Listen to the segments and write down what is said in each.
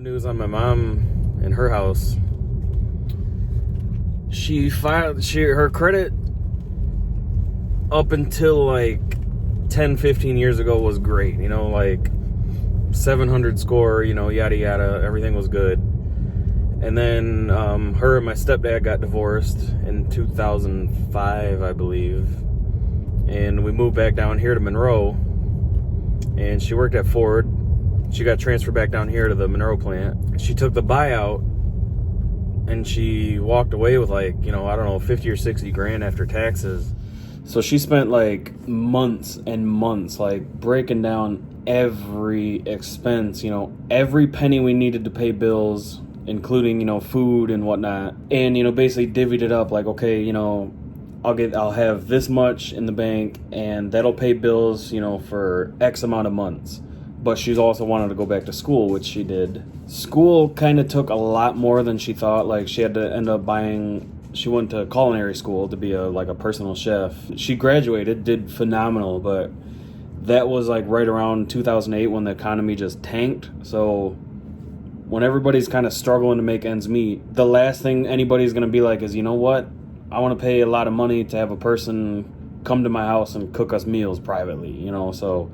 News on my mom and her house. Her credit up until like 10, 15 years ago was great. Like 700 score, yada yada, everything was good. And then her and my stepdad got divorced in 2005, I believe. And we moved back down here to Monroe. And she worked at Ford. She got transferred back down here to the Monroe plant. She took the buyout and she walked away with like, I don't know, 50 or 60 grand after taxes. So she spent like months and months like breaking down every expense, every penny we needed to pay bills, including, food and whatnot. And, basically divvied it up like, okay, I'll have this much in the bank and that'll pay bills, for X amount of months. But she's also wanted to go back to school, which she did. School kind of took a lot more than she thought. Like she had to end up she went to culinary school to be a personal chef. She graduated, did phenomenal, but that was like right around 2008 when the economy just tanked. So when everybody's kind of struggling to make ends meet, the last thing anybody's going to be like is, you know what? I want to pay a lot of money to have a person come to my house and cook us meals privately, so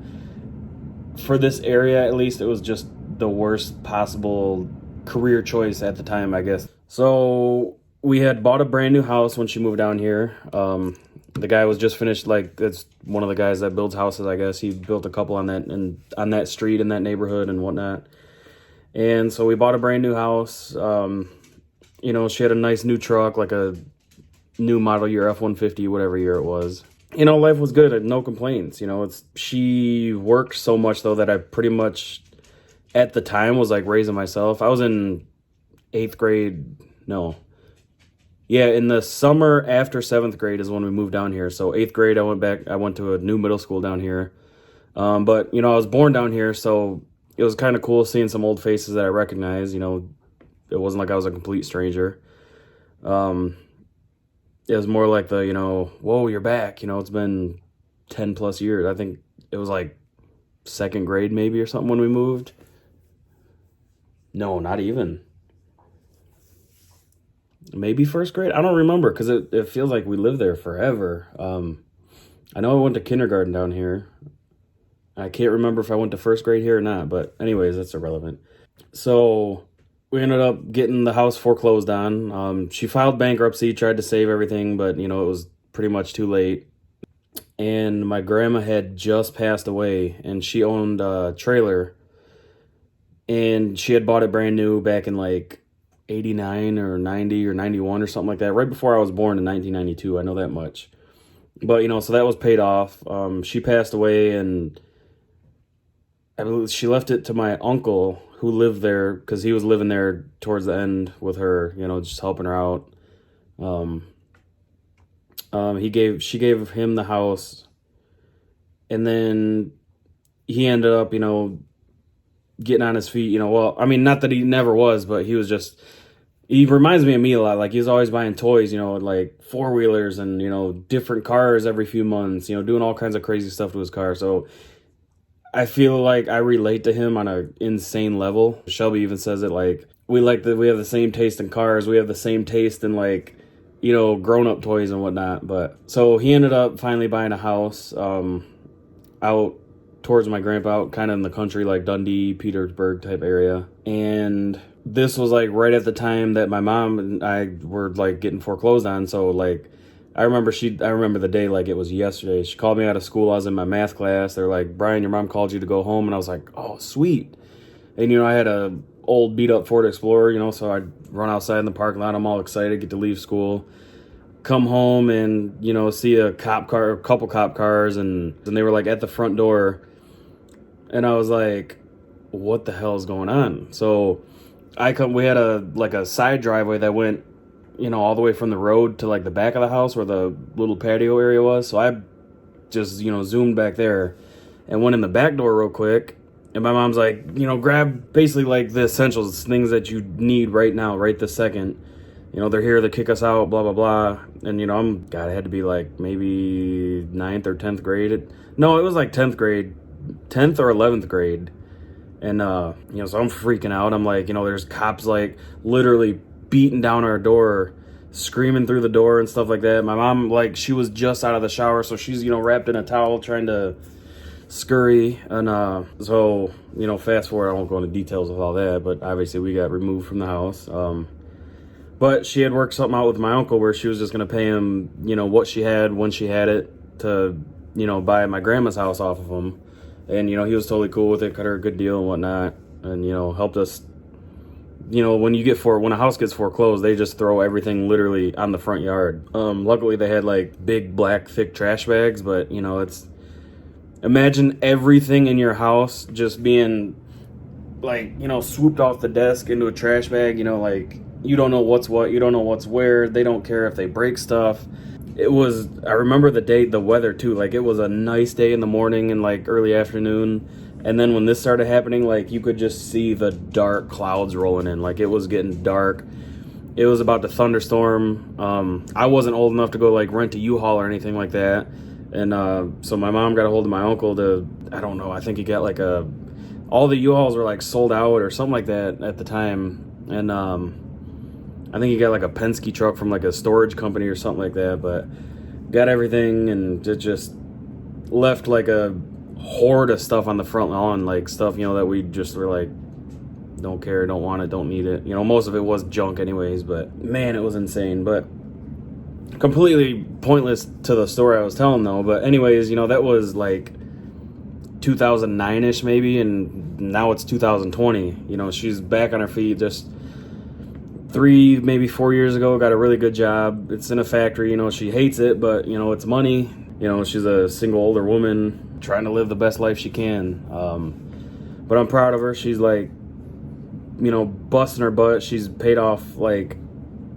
for this area, at least, it was just the worst possible career choice at the time, I guess. So we had bought a brand new house when she moved down here. The guy was just finished, it's one of the guys that builds houses, I guess. He built a couple on that street in that neighborhood and whatnot. And so we bought a brand new house. She had a nice new truck, like a new model year F-150, whatever year it was. Life was good. No complaints. She worked so much though that I pretty much at the time was like raising myself. I was in 8th grade. No. Yeah. In the summer after 7th grade is when we moved down here. So 8th grade, I went to a new middle school down here. But I was born down here. So it was kind of cool seeing some old faces that I recognized. It wasn't like I was a complete stranger. It was more like whoa, you're back. It's been 10 plus years. I think it was like 2nd grade maybe or something when we moved. No, not even. Maybe 1st grade? I don't remember because it feels like we lived there forever. I know I went to kindergarten down here. I can't remember if I went to 1st grade here or not, but anyways, that's irrelevant. So we ended up getting the house foreclosed on. She filed bankruptcy, tried to save everything, but, it was pretty much too late. And my grandma had just passed away, and she owned a trailer. And she had bought it brand new back in, 89 or 90 or 91 or something like that, right before I was born in 1992. I know that much. But, so that was paid off. She passed away, and I believe she left it to my uncle who lived there because he was living there towards the end with her, just helping her out. She gave him the house, and then he ended up, getting on his feet, not that he never was, but he reminds me of me a lot. Like, he was always buying toys, like 4-wheelers and, different cars every few months, doing all kinds of crazy stuff to his car. So I feel like I relate to him on an insane level. Shelby even says it we have the same taste in cars. We have the same taste in grown-up toys and whatnot. But so he ended up finally buying a house out towards my grandpa, out kind of in the country, like Dundee, Petersburg type area. And this was right at the time that my mom and I were getting foreclosed on. So I remember the day like it was yesterday. She called me out of school. I was in my math class. They're like, Brian, your mom called you to go home. And I was like, oh, sweet. And, I had a old beat up Ford Explorer, so I'd run outside in the parking lot. I'm all excited, get to leave school, come home and, see a couple cop cars. And they were at the front door. And I was like, what the hell is going on? So we had a side driveway that went, all the way from the road to the back of the house where the little patio area was. So I just, zoomed back there and went in the back door real quick. And my mom's like, grab basically the essentials, things that you need right now, right this second. They're here to kick us out, blah, blah, blah. And, I had to be maybe 9th or 10th grade. No, it was 10th grade, 10th or 11th grade. And, so I'm freaking out. I'm like, there's cops like literally beating down our door, screaming through the door and stuff like that. My mom, like, she was just out of the shower, so she's, wrapped in a towel trying to scurry. And, so, fast forward, I won't go into details of all that, but obviously we got removed from the house. But she had worked something out with my uncle where she was just going to pay him, what she had when she had it to, buy my grandma's house off of him. And, he was totally cool with it, cut her a good deal and whatnot. And, helped us, when a house gets foreclosed, they just throw everything literally on the front yard. Luckily they had like big black thick trash bags, but imagine everything in your house just being like, swooped off the desk into a trash bag, like you don't know what's what, you don't know what's where, they don't care if they break stuff. I remember the weather too, like it was a nice day in the morning and like early afternoon. And then when this started happening, like you could just see the dark clouds rolling in, like it was getting dark. It was about to thunderstorm. I wasn't old enough to go like rent a U-Haul or anything like that. And so my mom got a hold of my uncle I don't know, I think he got like all the U-Hauls were like sold out or something like that at the time. And I think he got like a Penske truck from like a storage company or something like that, but got everything and it just left like a horde of stuff on the front lawn, like stuff, that we just were like, don't care, don't want it, don't need it. Most of it was junk anyways, but man, it was insane. But completely pointless to the story I was telling though. But anyways, that was like 2009-ish maybe, and now it's 2020. She's back on her feet just 3, maybe 4 years ago, got a really good job. It's in a factory, she hates it, but it's money. She's a single older woman trying to live the best life she can. But I'm proud of her. She's like, busting her butt. She's paid off like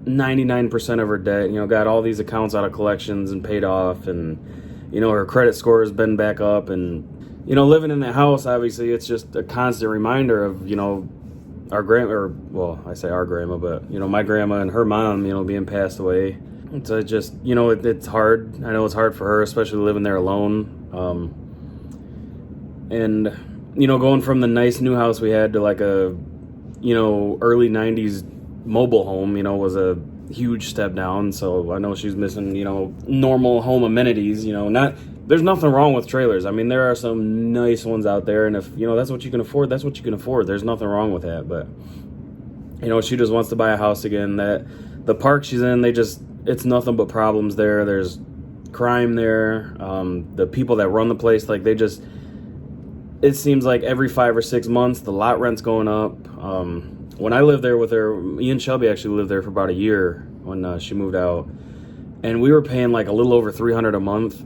99% of her debt, got all these accounts out of collections and paid off. And, her credit score has been back up. And, living in that house, obviously, it's just a constant reminder of, our grandma, or, well, I say our grandma, but, my grandma and her mom, being passed away. So it just, it's hard. I know it's hard for her, especially living there alone. And, going from the nice new house we had to like a, early 90s mobile home, was a huge step down. So I know she's missing, normal home amenities, there's nothing wrong with trailers. I mean, there are some nice ones out there. And if, that's what you can afford, that's what you can afford. There's nothing wrong with that. But, she just wants to buy a house again. That the park she's in, it's nothing but problems there. There's crime there. The people that run the place, like it seems like every 5 or 6 months, the lot rent's going up. When I lived there with her, me and Shelby actually lived there for about a year when she moved out. And we were paying like a little over $300 a month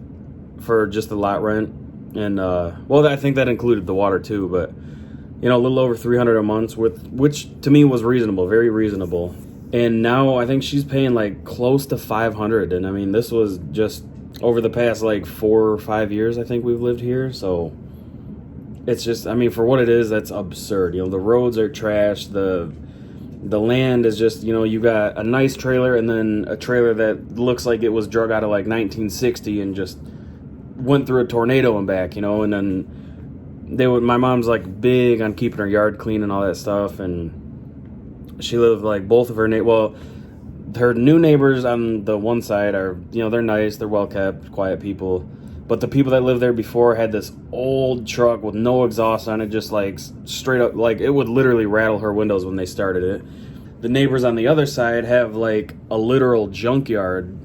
for just the lot rent. And, I think that included the water too, but, a little over $300 a month, which to me was reasonable, very reasonable. And now I think she's paying like close to $500. And I mean, this was just over the past like 4 or 5 years, I think we've lived here. So it's just, I mean, for what it is, that's absurd. The roads are trash. The land is just, you got a nice trailer and then a trailer that looks like it was drug out of like 1960 and just went through a tornado and back, and then my mom's like big on keeping her yard clean and all that stuff. And she lived like both of her her new neighbors on the one side are, they're nice, they're well kept, quiet people. But the people that lived there before had this old truck with no exhaust on it, just like straight up, like it would literally rattle her windows when they started it. The neighbors on the other side have like a literal junkyard,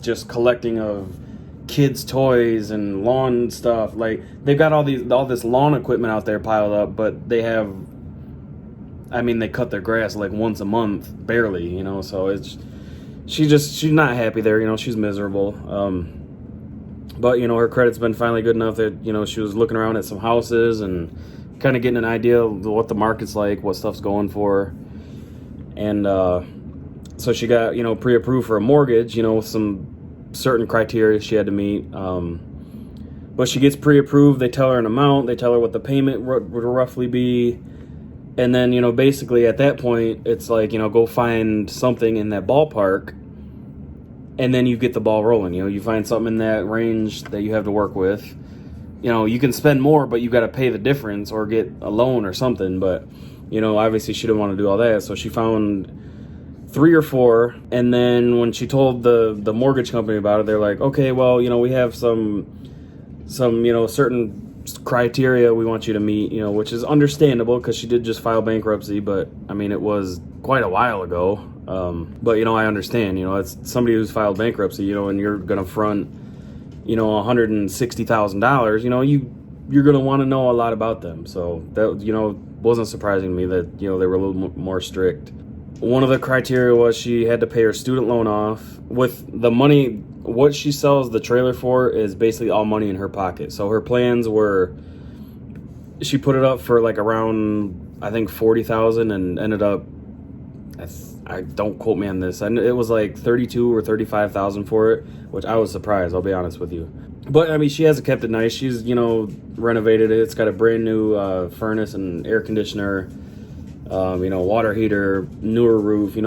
just collecting of kids' toys and lawn stuff. Like they've got all this lawn equipment out there piled up, but they cut their grass like once a month, barely, so she's not happy there, she's miserable. But, her credit's been finally good enough that, she was looking around at some houses and kind of getting an idea of what the market's like, what stuff's going for. And so she got, pre-approved for a mortgage, with some certain criteria she had to meet. But she gets pre-approved. They tell her an amount. They tell her what the payment would roughly be. And then, basically at that point, it's like, go find something in that ballpark. And then you get the ball rolling. You find something in that range that you have to work with. you can spend more, but you got to pay the difference or get a loan or something. But, obviously she didn't want to do all that. So she found 3 or 4. And then when she told the mortgage company about it, they're like, okay, well, we have some certain criteria we want you to meet, which is understandable because she did just file bankruptcy. But, it was quite a while ago. But, I understand, it's somebody who's filed bankruptcy, and you're going to front, $160,000, you're going to want to know a lot about them. So that, wasn't surprising to me that, they were a little more strict. One of the criteria was she had to pay her student loan off. With the money, what she sells the trailer for is basically all money in her pocket. So her plans were, she put it up for like around, I think, $40,000 and ended up, I don't quote me on this, and it was like $32,000 or $35,000 for it, which I was surprised, I'll be honest with you. But she hasn't kept it nice. She's renovated it. It's got a brand new furnace and air conditioner, water heater, newer roof, a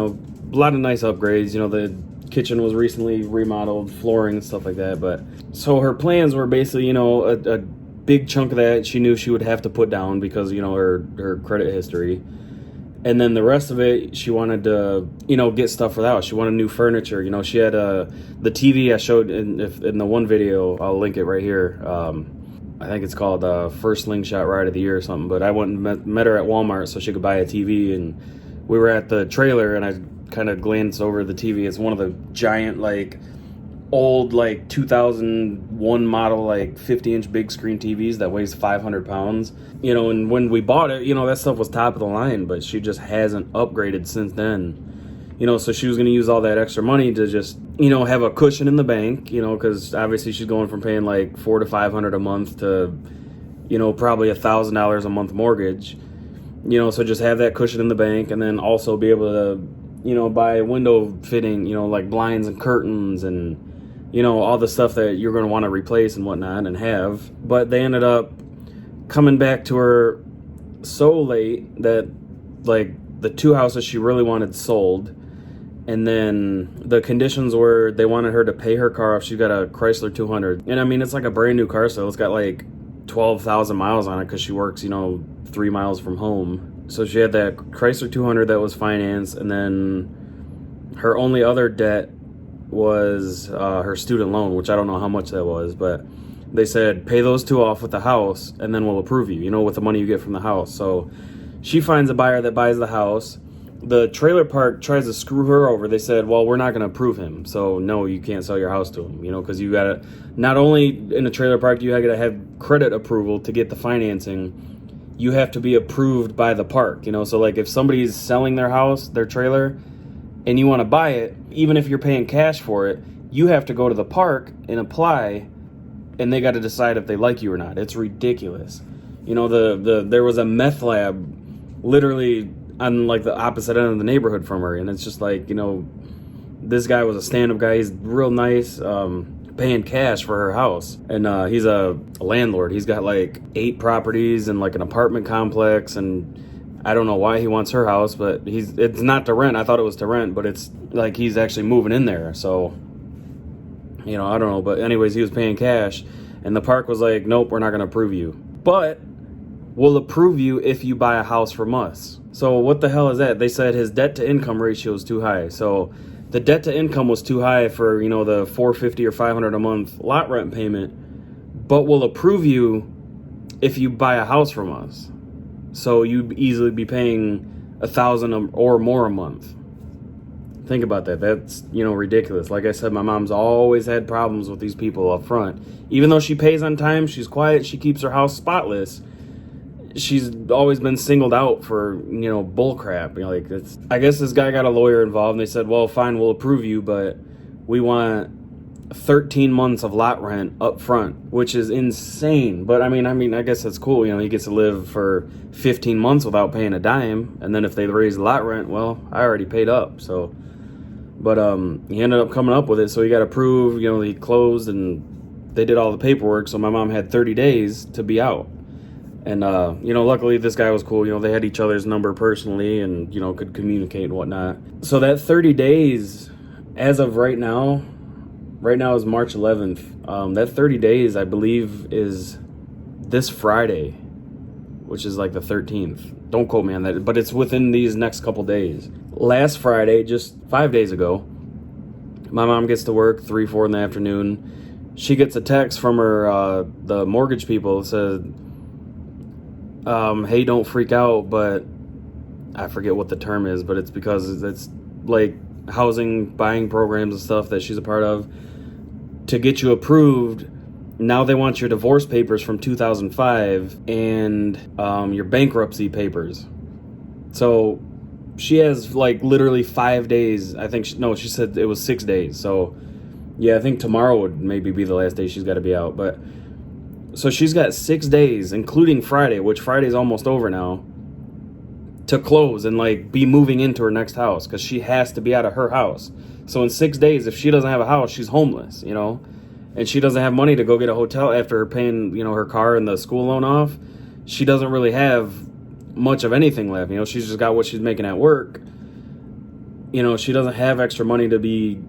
lot of nice upgrades. The kitchen was recently remodeled, flooring and stuff like that. But so her plans were basically a big chunk of that she knew she would have to put down because her credit history. And then the rest of it, she wanted to, get stuff for the house. She wanted new furniture. She had the TV I showed in the one video. I'll link it right here. I think it's called First Slingshot Ride of the Year or something. But I went and met her at Walmart so she could buy a TV. And we were at the trailer, and I kind of glanced over the TV. It's one of the giant, old 2001 model 50-inch big screen TVs that weighs 500 pounds. And when we bought it, that stuff was top of the line, but she just hasn't upgraded since then. So she was going to use all that extra money to just have a cushion in the bank, because obviously she's going from paying $400 to $500 a month to probably $1,000 a month mortgage. So just have that cushion in the bank, and then also be able to buy window fitting, like blinds and curtains and all the stuff that you're going to want to replace and whatnot and have. But they ended up coming back to her so late that the 2 houses she really wanted sold. And then the conditions were they wanted her to pay her car off. She got a Chrysler 200. And it's like a brand new car, so it's got 12,000 miles on it because she works, 3 miles from home. So she had that Chrysler 200 that was financed. And then her only other debt was her student loan, which I don't know how much that was, but they said pay those 2 off with the house and then we'll approve you, with the money you get from the house. So she finds a buyer that buys the house. The trailer park tries to screw her over. They said, well, we're not going to approve him, so no, you can't sell your house to him, because you got to, not only in a trailer park do you got to have credit approval to get the financing, you have to be approved by the park. So if somebody's selling their house, their trailer, and you want to buy it, even if you're paying cash for it, you have to go to the park and apply, and they got to decide if they like you or not. It's ridiculous. There was a meth lab literally on the opposite end of the neighborhood from her, and it's just this guy was a stand-up guy. He's real nice, paying cash for her house, and he's a landlord. He's got 8 properties and an apartment complex, and I don't know why he wants her house, but it's not to rent. I thought it was to rent, but it's he's actually moving in there. So, I don't know. But anyways, he was paying cash, and the park was like, nope, we're not going to approve you. But we'll approve you if you buy a house from us. So what the hell is that? They said his debt to income ratio is too high. So the debt to income was too high for, the $450 or $500 a month lot rent payment, but we'll approve you if you buy a house from us. So you'd easily be paying $1,000 or more a month. Think about that. That's, ridiculous. Like I said, my mom's always had problems with these people up front. Even though she pays on time, she's quiet, she keeps her house spotless. She's always been singled out for, bull crap. I guess this guy got a lawyer involved, and they said, well, fine, we'll approve you, but we want 13 months of lot rent up front, which is insane. But I guess that's cool. He gets to live for 15 months without paying a dime. And then if they raise the lot rent, well, I already paid up. So, but he ended up coming up with it. So he got approved, he closed and they did all the paperwork. So my mom had 30 days to be out. And, luckily this guy was cool. They had each other's number personally and, could communicate and whatnot. So that 30 days, as of right now is March 11th. That 30 days, I believe, is this Friday, which is like the 13th. Don't quote me on that, but it's within these next couple days. Last Friday, just 5 days ago, my mom gets to work 3, 4 in the afternoon. She gets a text from her, the mortgage people that said, hey, don't freak out, but I forget what the term is, but it's because it's like housing buying programs and stuff that she's a part of. To get you approved, now they want your divorce papers from 2005 and your bankruptcy papers. So she has like literally 5 days. I think, she said it was 6 days. So yeah, I think tomorrow would maybe be the last day she's got to be out. But so she's got 6 days, including Friday, which Friday's almost over now, to close and like be moving into her next house because she has to be out of her house. So in 6 days, if she doesn't have a house, she's homeless, and she doesn't have money to go get a hotel after her paying, her car and the school loan off. She doesn't really have much of anything left. She's just got what she's making at work. She doesn't have extra money to be,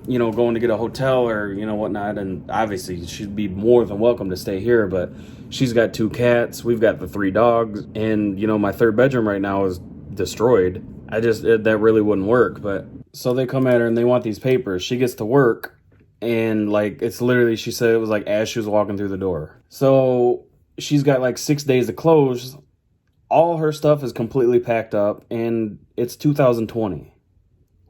going to get a hotel or, whatnot. And obviously she'd be more than welcome to stay here, but she's got 2 cats. We've got the 3 dogs. And, my 3rd bedroom right now is destroyed. That really wouldn't work. But so they come at her and they want these papers. She gets to work. And like, it's literally, she said it was like as she was walking through the door. So she's got like 6 days to close. All her stuff is completely packed up and it's 2020.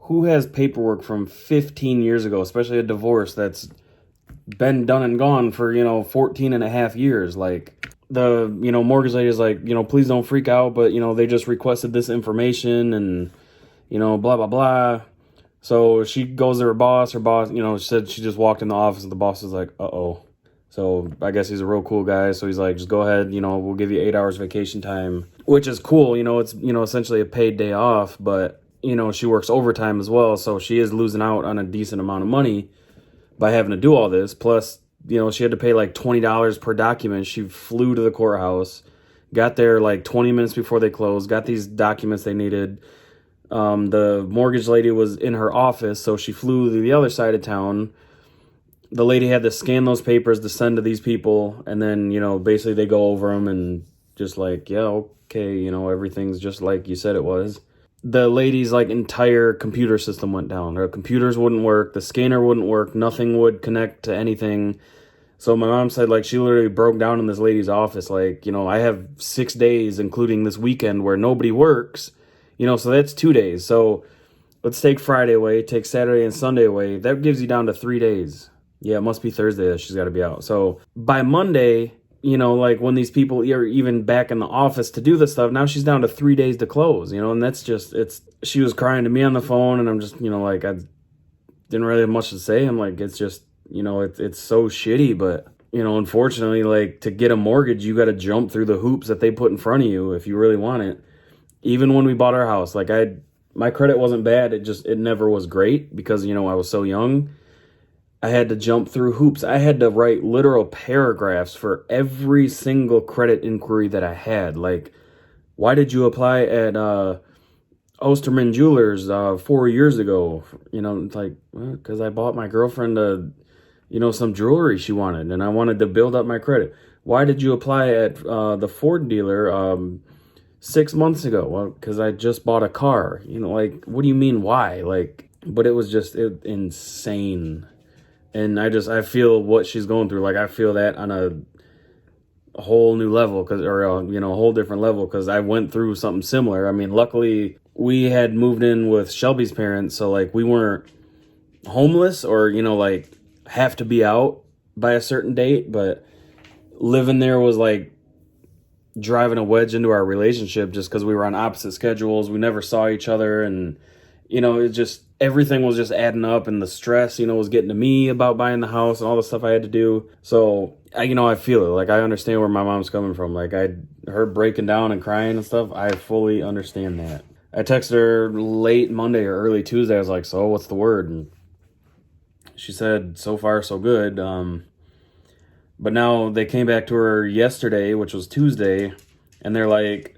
Who has paperwork from 15 years ago, especially a divorce that's been done and gone for, 14 and a half years? Like the, mortgage lady is like, please don't freak out, but, they just requested this information and, blah, blah, blah. So she goes to her boss, said she just walked in the office and the boss is like, uh-oh. So I guess he's a real cool guy. So he's like, just go ahead, we'll give you 8 hours vacation time, which is cool. It's, essentially a paid day off, but, she works overtime as well. So she is losing out on a decent amount of money by having to do all this. Plus, she had to pay like $20 per document. She flew to the courthouse, got there like 20 minutes before they closed, got these documents they needed. The mortgage lady was in her office, so she flew to the other side of town. The lady had to scan those papers to send to these people, and then, basically they go over them and just like, yeah, okay, everything's just like you said it was. The lady's like entire computer system went down. Her computers wouldn't work, the scanner wouldn't work, nothing would connect to anything. So my mom said like she literally broke down in this lady's office, like, I have 6 days, including this weekend where nobody works. So that's 2 days. So let's take Friday away, take Saturday and Sunday away. That gives you down to 3 days. Yeah, it must be Thursday that she's got to be out. So by Monday, like when these people are even back in the office to do this stuff, now she's down to 3 days to close, and that's just, she was crying to me on the phone and I'm just, like, I didn't really have much to say. I'm like, it's just, it's so shitty, but, unfortunately, like to get a mortgage, you got to jump through the hoops that they put in front of you if you really want it. Even when we bought our house, like my credit wasn't bad. It never was great because, I was so young. I had to jump through hoops. I had to write literal paragraphs for every single credit inquiry that I had. Like, why did you apply at Osterman Jewelers 4 years ago? It's like, well, because I bought my girlfriend some jewelry she wanted and I wanted to build up my credit. Why did you apply at the Ford dealer 6 months ago? Well, because I just bought a car. Like, what do you mean why? Like, but it was just insane. And I feel what she's going through. Like, I feel that on a whole new level, a whole different level, because I went through something similar. I mean, luckily we had moved in with Shelby's parents, so like we weren't homeless or, like have to be out by a certain date, but living there was like driving a wedge into our relationship just because we were on opposite schedules. We never saw each other, and it just, everything was just adding up, and the stress, was getting to me about buying the house and all the stuff I had to do. So I feel it. Like, I understand where my mom's coming from. Like, her breaking down and crying and stuff, I fully understand that. I texted her late Monday or early Tuesday. I was like, so what's the word? And she said, so far so good. But now they came back to her yesterday, which was Tuesday, and they're like,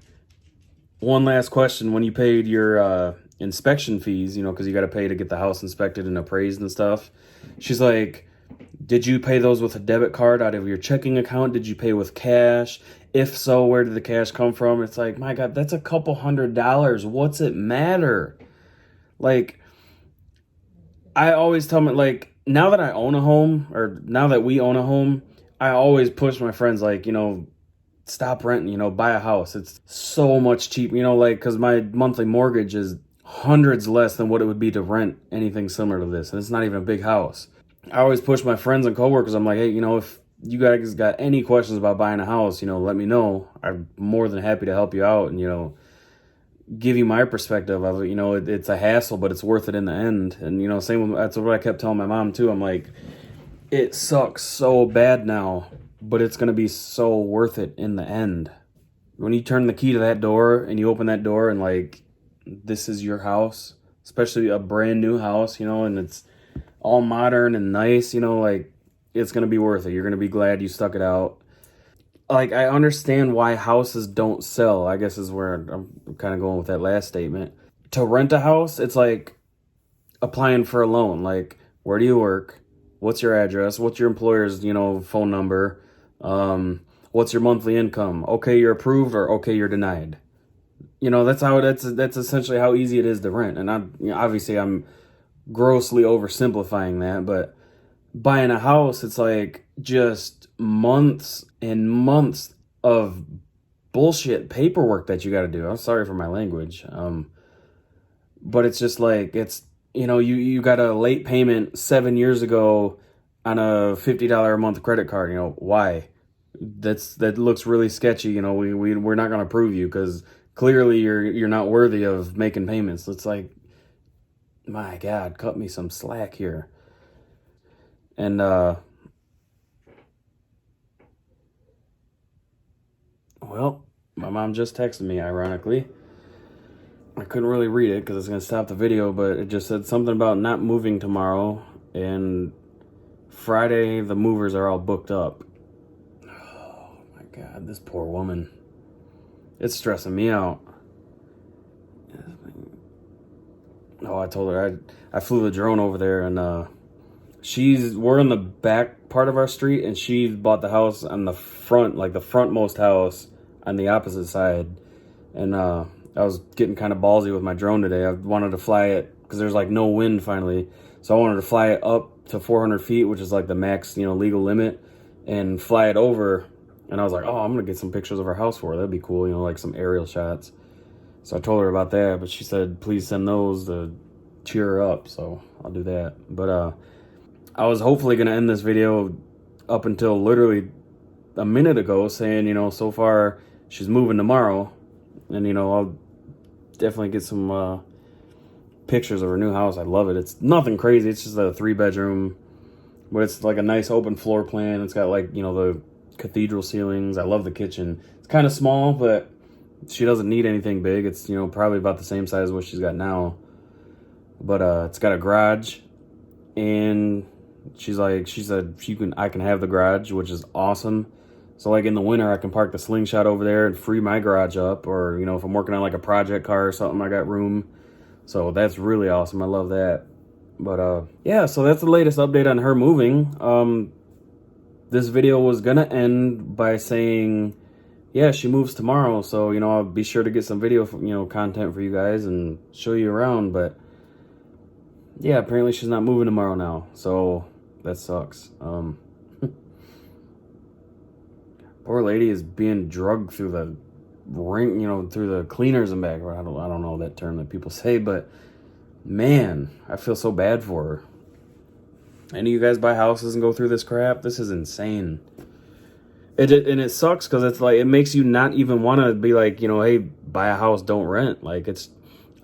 one last question. When you paid your inspection fees, because you got to pay to get the house inspected and appraised and stuff, she's like, Did you pay those with a debit card out of your checking account? Did you pay with cash? If so, where did the cash come from? It's like, my God, that's a couple $100. What's it matter? Like, I always tell me, like, now that I own a home, or now that we own a home, I always push my friends, like, stop renting, buy a house. It's so much cheaper, like, because my monthly mortgage is hundreds less than what it would be to rent anything similar to this. And it's not even a big house. I always push my friends and coworkers. I'm like, hey, if you guys got any questions about buying a house, let me know. I'm more than happy to help you out and, give you my perspective of it. It's a hassle, but it's worth it in the end. And, same with, that's what I kept telling my mom too. I'm like, it sucks so bad now, but it's going to be so worth it in the end. When you turn the key to that door and you open that door and like, this is your house, especially a brand new house, and it's all modern and nice, like, it's going to be worth it. You're going to be glad you stuck it out. Like, I understand why houses don't sell, I guess is where I'm kind of going with that last statement. To rent a house, it's like applying for a loan. Like, where do you work? What's your address? What's your employer's, phone number? What's your monthly income? Okay, you're approved, or okay, you're denied. That's essentially how easy it is to rent. And obviously I'm grossly oversimplifying that, but buying a house, it's like just months and months of bullshit paperwork that you got to do. I'm sorry for my language. But it's just like, you got a late payment 7 years ago on a $50 a month credit card. Why? That looks really sketchy. We're not going to approve you because clearly you're not worthy of making payments. It's like, my God, cut me some slack here. And well, my mom just texted me, ironically. I couldn't really read it because it's going to stop the video, but it just said something about not moving tomorrow, and Friday the movers are all booked up. Oh my God, this poor woman. It's stressing me out. Oh, I told her I flew the drone over there, and we're in the back part of our street, and she bought the house on the front, like the frontmost house on the opposite side. And I was getting kind of ballsy with my drone today. I wanted to fly it because there's like no wind finally, so I wanted to fly it up to 400 feet, which is like the max legal limit, and fly it over. And I was like, oh, I'm gonna get some pictures of our house for her. That'd be cool, like some aerial shots. So I told her about that, but she said, please send those to cheer her up. So I'll do that. But I was hopefully going to end this video up until literally a minute ago saying, so far she's moving tomorrow. And, I'll definitely get some pictures of her new house. I love it. It's nothing crazy. It's just a 3-bedroom, but it's like a nice open floor plan. It's got like, the cathedral ceilings. I love the kitchen. It's kind of small, but she doesn't need anything big. It's, probably about the same size as what she's got now. But it's got a garage, and she said I can have the garage, which is awesome. So like in the winter, I can park the Slingshot over there and free my garage up, or if I'm working on like a project car or something, I got room. So that's really awesome. I love that. But yeah, so that's the latest update on her moving. This video was gonna end by saying, yeah, she moves tomorrow, so I'll be sure to get some video content for you guys and show you around. But yeah, apparently she's not moving tomorrow now, so that sucks. Poor lady is being drugged through the ring, through the cleaners and back. I don't know that term that people say, but man, I feel so bad for her. Any of you guys buy houses and go through this crap? This is insane. And it sucks because it's like, it makes you not even want to be like, hey, buy a house, don't rent. Like,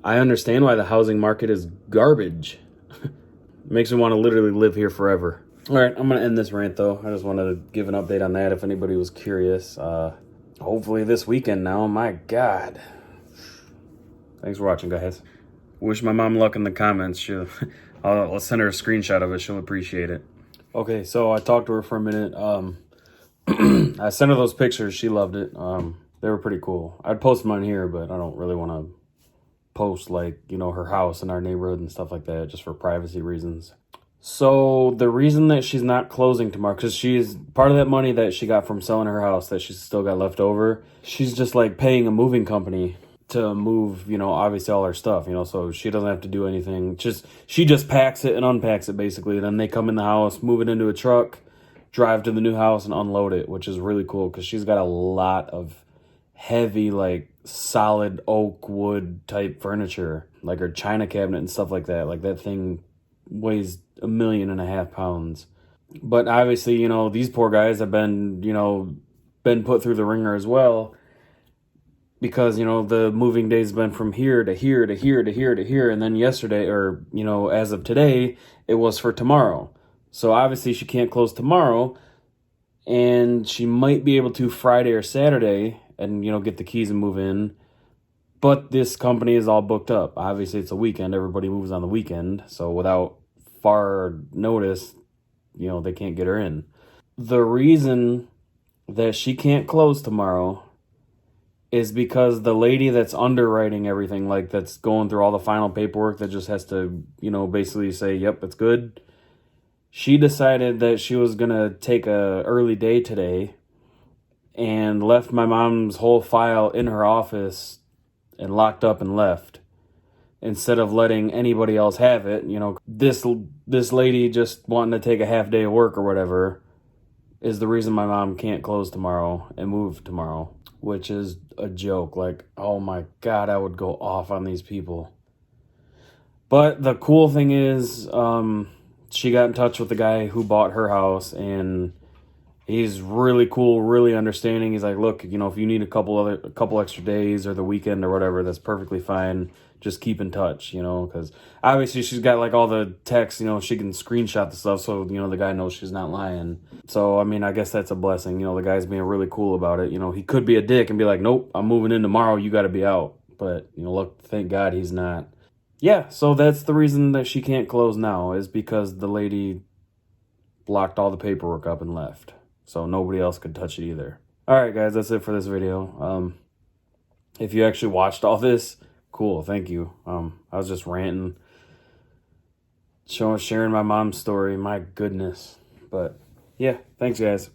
I understand why the housing market is garbage. It makes me want to literally live here forever. All right, I'm going to end this rant, though. I just wanted to give an update on that if anybody was curious. Hopefully this weekend now. My God. Thanks for watching, guys. Wish my mom luck in the comments. I'll send her a screenshot of it. She'll appreciate it. Okay, so I talked to her for a minute. I sent her those pictures. She loved it. They were pretty cool. I'd post mine here, but I don't really want to post like, her house and our neighborhood and stuff like that, just for privacy reasons. So the reason that she's not closing tomorrow, because she's part of that money that she got from selling her house that she's still got left over, she's just like paying a moving company to move, obviously all her stuff, so she doesn't have to do anything. She just packs it and unpacks it basically. Then they come in the house, move it into a truck, drive to the new house and unload it, which is really cool because she's got a lot of heavy, like solid oak wood type furniture, like her china cabinet and stuff like that. Like that thing weighs 1.5 million pounds. But obviously, these poor guys have been, been put through the ringer as well because, the moving day's been from here to here to here to here to here. And then yesterday, or, as of today, it was for tomorrow. So obviously she can't close tomorrow, and she might be able to Friday or Saturday and, get the keys and move in. But this company is all booked up. Obviously, it's a weekend. Everybody moves on the weekend. So without far notice, they can't get her in. The reason that she can't close tomorrow is because the lady that's underwriting everything, like that's going through all the final paperwork that just has to, basically say, yep, it's good. She decided that she was going to take a early day today and left my mom's whole file in her office and locked up and left instead of letting anybody else have it. This lady just wanting to take a half day of work or whatever is the reason my mom can't close tomorrow and move tomorrow, which is a joke. Like, oh my God, I would go off on these people. But the cool thing is, she got in touch with the guy who bought her house, and he's really cool, really understanding. He's like, look, if you need a couple extra days or the weekend or whatever, that's perfectly fine. Just keep in touch, because obviously she's got like all the texts, she can screenshot the stuff, so the guy knows she's not lying. So I mean, I guess that's a blessing. The guy's being really cool about it. He could be a dick and be like, nope, I'm moving in tomorrow, you got to be out. But look, thank God he's not. Yeah, so that's the reason that she can't close now, is because the lady locked all the paperwork up and left. So nobody else could touch it either. All right, guys, that's it for this video. If you actually watched all this, cool, thank you. I was just ranting, sharing my mom's story. My goodness. But yeah, thanks, guys.